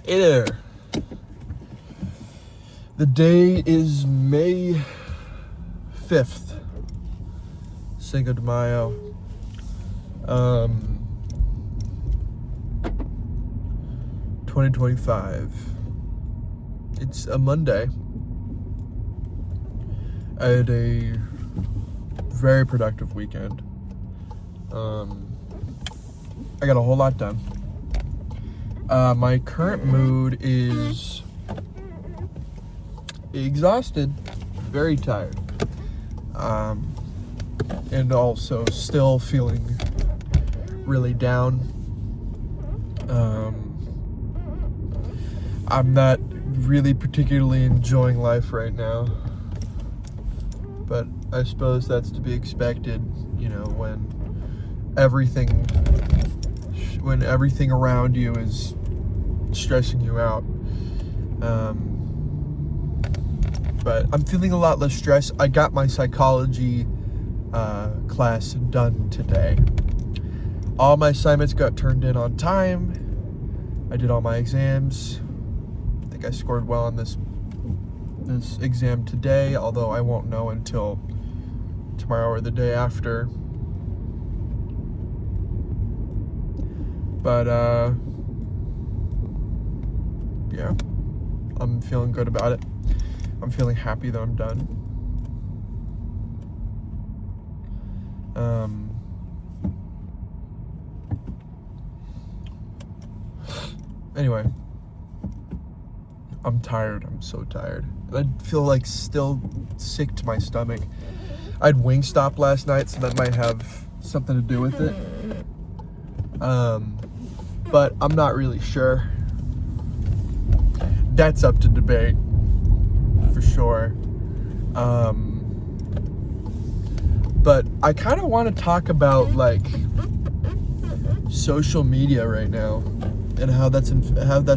Hey there. The day is May 5th, Cinco de Mayo. 2025. It's a Monday. I had a very productive weekend. I got a whole lot done. My current mood is exhausted, very tired, and also still feeling really down. I'm not really particularly enjoying life right now, but I suppose that's to be expected, you know, when everything around you is stressing you out. But I'm feeling a lot less stressed. I got my psychology class done today. All my assignments got turned in on time. I did all my exams. I think I scored well on this exam today, although I won't know until tomorrow or the day after. But yeah, I'm feeling good about it. I'm feeling happy that I'm done. Anyway, I'm tired. I'm so tired. I feel like still sick to my stomach. I had Wingstop last night, so that might have something to do with it. But I'm not really sure. That's up to debate, for sure. But I kind of want to talk about like social media right now and how that's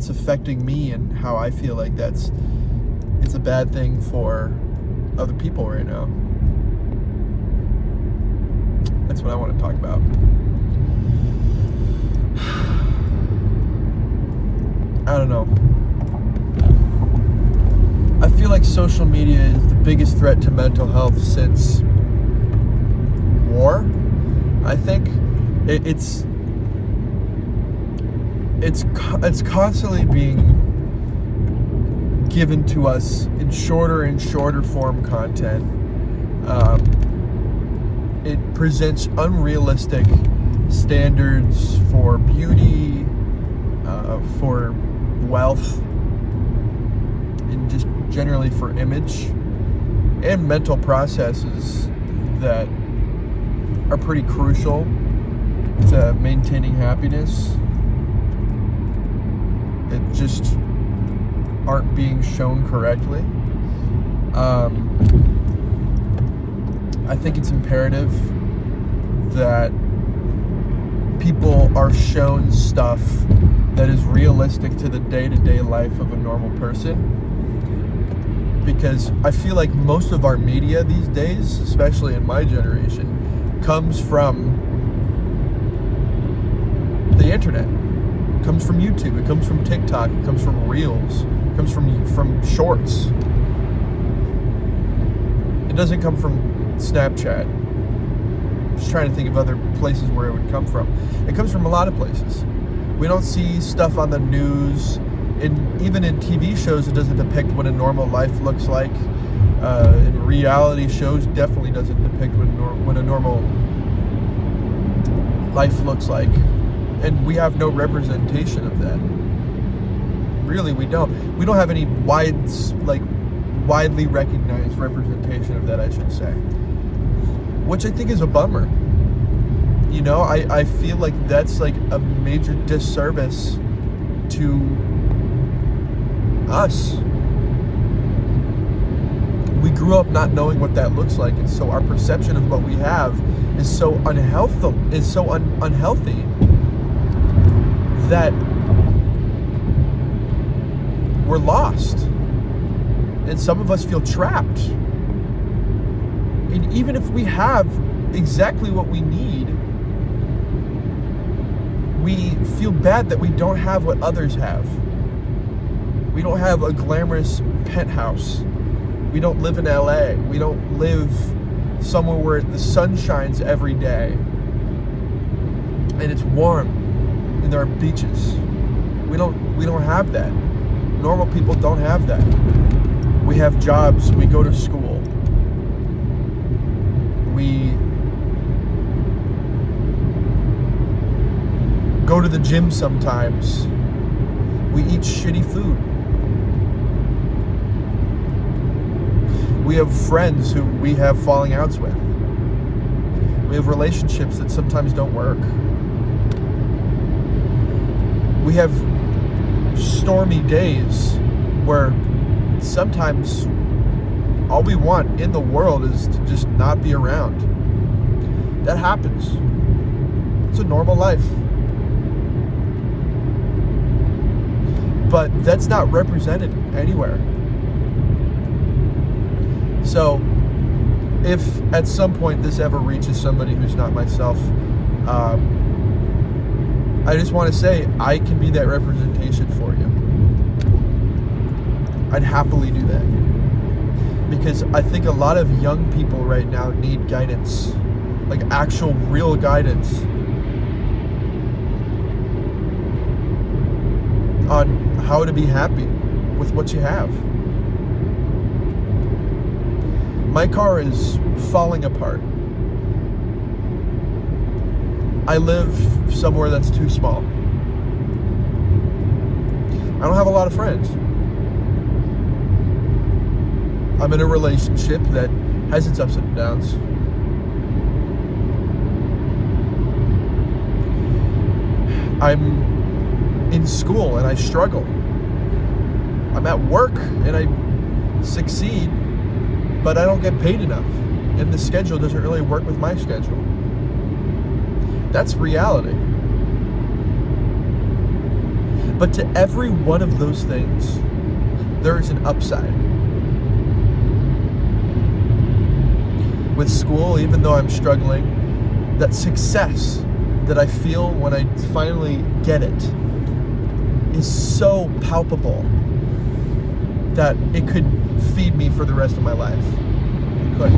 affecting me and how I feel like it's a bad thing for other people right now. That's what I want to talk about. I don't know. I feel like social media is the biggest threat to mental health since war. I think it's constantly being given to us in shorter and shorter form content. It presents unrealistic standards for beauty, for wealth, and just generally for image and mental processes that are pretty crucial to maintaining happiness. It just aren't being shown correctly. I think it's imperative that people are shown stuff that is realistic to the day-to-day life of a normal person, because I feel like most of our media these days, especially in my generation, comes from the internet. It comes from YouTube, it comes from TikTok, it comes from Reels, it comes from Shorts. It doesn't come from Snapchat. Just trying to think of other places where it would come from. It comes from a lot of places. We don't see stuff on the news, and even in TV shows, it doesn't depict what a normal life looks like. In reality shows, definitely doesn't depict what a normal life looks like, and we have no representation of that. Really, we don't. We don't have any widely recognized representation of that, I should say, which I think is a bummer. You know, I feel like that's like a major disservice to us. We grew up not knowing what that looks like, and so our perception of what we have is so unhealthy. That we're lost, and some of us feel trapped. And even if we have exactly what we need, we feel bad that we don't have what others have. We don't have a glamorous penthouse. We don't live in LA. We don't live somewhere where the sun shines every day and it's warm and there are beaches. We don't have that. Normal people don't have that. We have jobs. We go to school. We go to the gym sometimes. We eat shitty food. We have friends who we have falling outs with. We have relationships that sometimes don't work. We have stormy days where sometimes all we want in the world is to just not be around. That happens. It's a normal life. But that's not represented anywhere. So, if at some point this ever reaches somebody who's not myself, I just want to say I can be that representation for you. I'd happily do that. Because I think a lot of young people right now need guidance. Like actual, real guidance on how to be happy with what you have. My car is falling apart. I live somewhere that's too small. I don't have a lot of friends. I'm in a relationship that has its ups and downs. I'm in school and I struggle. I'm at work and I succeed, but I don't get paid enough. And the schedule doesn't really work with my schedule. That's reality. But to every one of those things, there is an upside. With school, even though I'm struggling, that success that I feel when I finally get it is so palpable that it could feed me for the rest of my life. It could.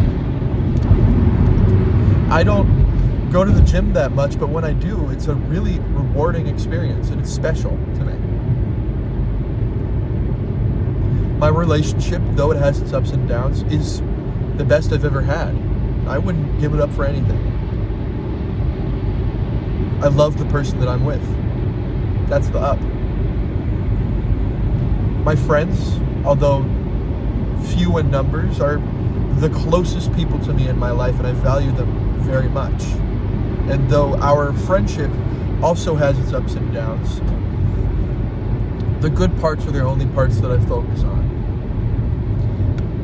I don't go to the gym that much, but when I do, it's a really rewarding experience and it's special to me. My relationship, though it has its ups and downs, is the best I've ever had. I wouldn't give it up for anything. I love the person that I'm with. That's the up. My friends, although few in numbers, are the closest people to me in my life, and I value them very much. And though our friendship also has its ups and downs, the good parts are the only parts that I focus on.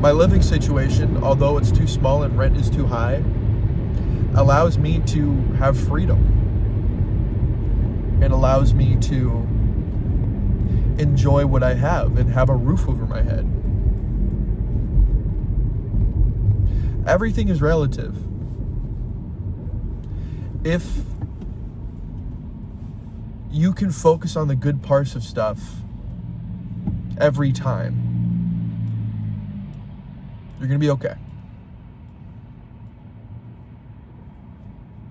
My living situation, although it's too small and rent is too high, allows me to have freedom. It allows me to enjoy what I have and have a roof over my head. Everything is relative. If you can focus on the good parts of stuff every time, you're going to be okay.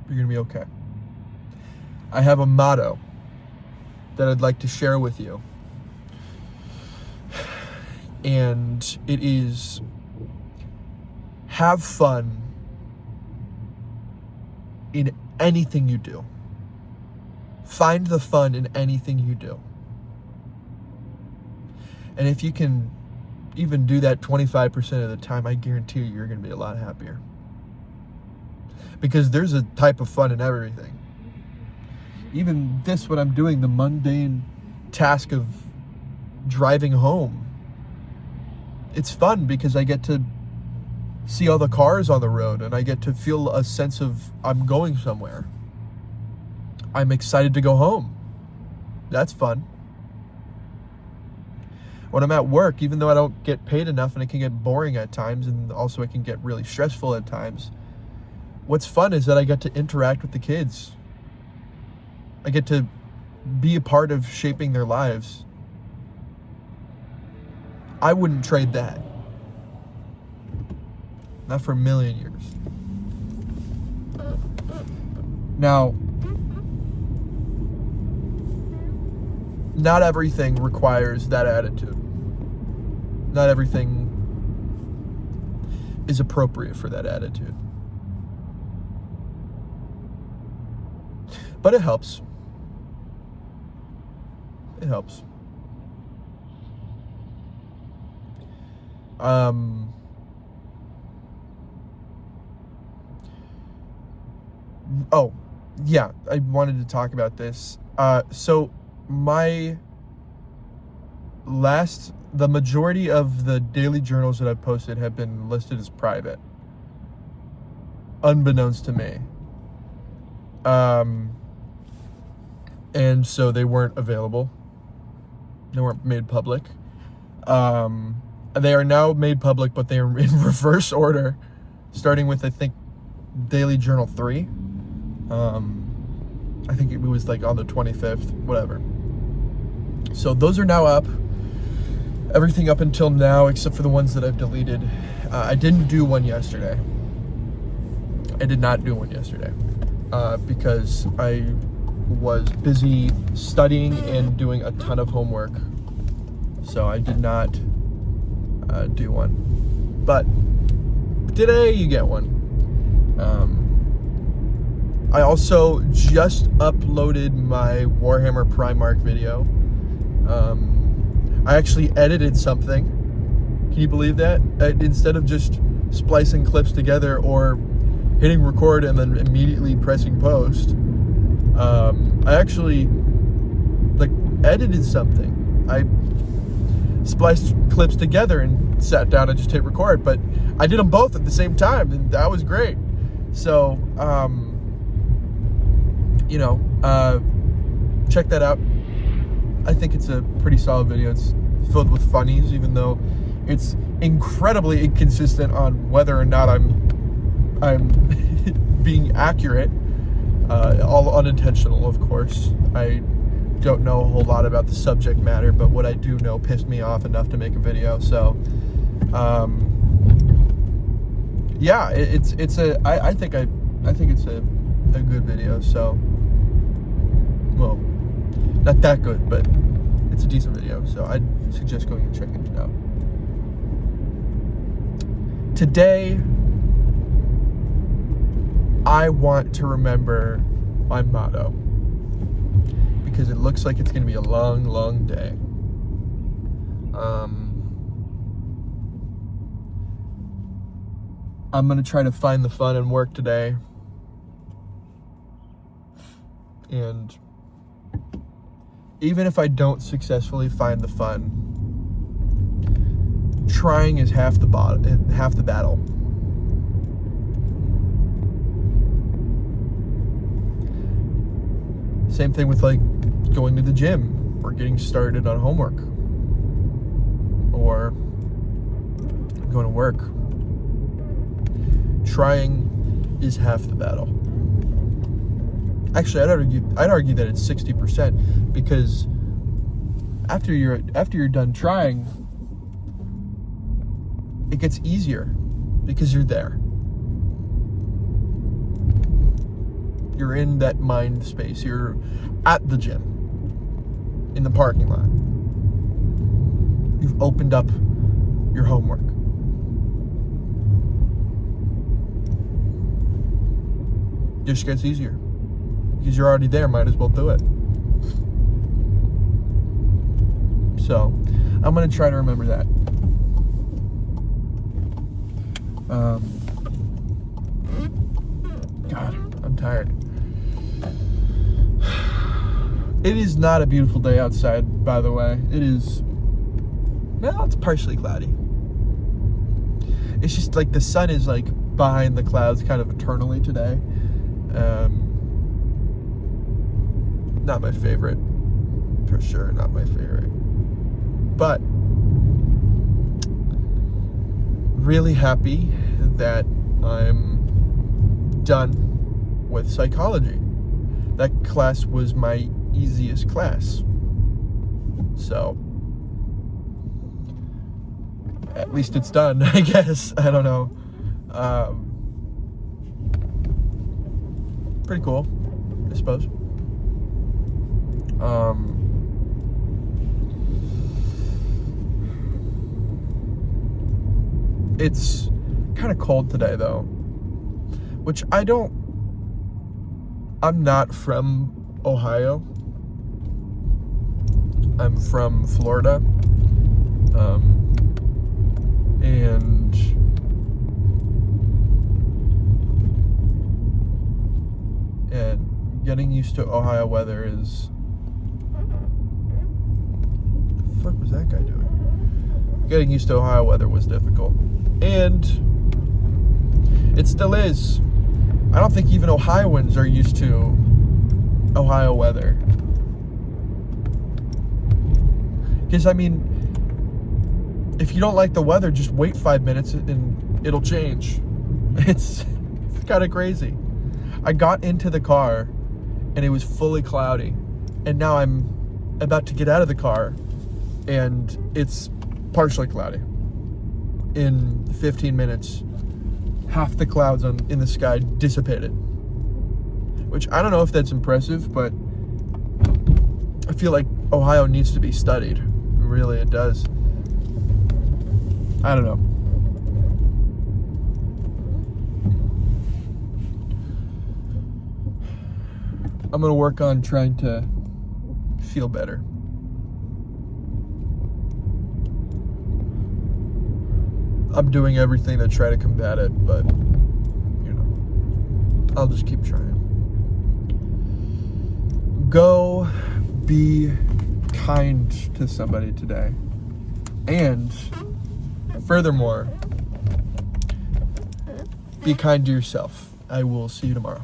You're going to be okay. I have a motto that I'd like to share with you. And it is, have fun in anything you do. Find the fun in anything you do. And if you can even do that 25% of the time, I guarantee you're going to be a lot happier. Because there's a type of fun in everything. Even this, what I'm doing, the mundane task of driving home. It's fun because I get to see all the cars on the road and I get to feel a sense of I'm going somewhere. I'm excited to go home. That's fun. When I'm at work, even though I don't get paid enough and it can get boring at times and also it can get really stressful at times, what's fun is that I get to interact with the kids. I get to be a part of shaping their lives. I wouldn't trade that. Not for a million years. Now, not everything requires that attitude. Not everything is appropriate for that attitude. But it helps. It helps. Oh, yeah, I wanted to talk about this. So the majority of the daily journals that I've posted have been listed as private, unbeknownst to me. And so they weren't available. They weren't made public. They are now made public, but they are in reverse order, starting with, I think, Daily Journal 3. I think it was like on the 25th, whatever. So those are now up. Everything up until now, except for the ones that I've deleted. I didn't do one yesterday. I did not do one yesterday because I was busy studying and doing a ton of homework. So I did not do one. But today you get one. I also just uploaded my Warhammer Primarch video. I actually edited something. Can you believe that? Instead of just splicing clips together or hitting record and then immediately pressing post, I actually edited something. I spliced clips together and sat down and just hit record, but I did them both at the same time, and that was great. So, check that out. I think it's a pretty solid video. It's filled with funnies, even though it's incredibly inconsistent on whether or not I'm being accurate. All unintentional, of course. I don't know a whole lot about the subject matter, but what I do know pissed me off enough to make a video. So, yeah, I think it's a good video. So, well, not that good, but it's a decent video. So I'd suggest going and checking it out. Today, I want to remember my motto, because it looks like it's going to be a long, long day. I'm going to try to find the fun in work today. And even if I don't successfully find the fun, trying is half the battle. Same thing with going to the gym or getting started on homework or going to work. Trying is half the battle. Actually, I'd argue that it's 60%, because after you're done trying, it gets easier because you're there. You're in that mind space. You're at the gym, in the parking lot. You've opened up your homework. It just gets easier because you're already there. Might as well do it. So, I'm gonna try to remember that. God, I'm tired. It is not a beautiful day outside, by the way. It is, well, it's partially cloudy. It's just the sun is behind the clouds kind of eternally today. Not my favorite, for sure, not my favorite. But really happy that I'm done with psychology. That class was my easiest class. So, at least it's done, I guess. I don't know. Pretty cool, I suppose. It's kind of cold today, though, which I'm not from Ohio. I'm from Florida. And getting used to Ohio weather is... What the fuck was that guy doing? Getting used to Ohio weather was difficult. And it still is. I don't think even Ohioans are used to Ohio weather. Because, I mean, if you don't like the weather, just wait 5 minutes and it'll change. It's kind of crazy. I got into the car and it was fully cloudy. And now I'm about to get out of the car and it's partially cloudy. In 15 minutes, half the clouds in the sky dissipated. Which, I don't know if that's impressive, but I feel like Ohio needs to be studied. Really, it does. I don't know. I'm gonna work on trying to feel better. I'm doing everything to try to combat it, but, you know, I'll just keep trying. Go be kind to somebody today. And furthermore, be kind to yourself. I will see you tomorrow.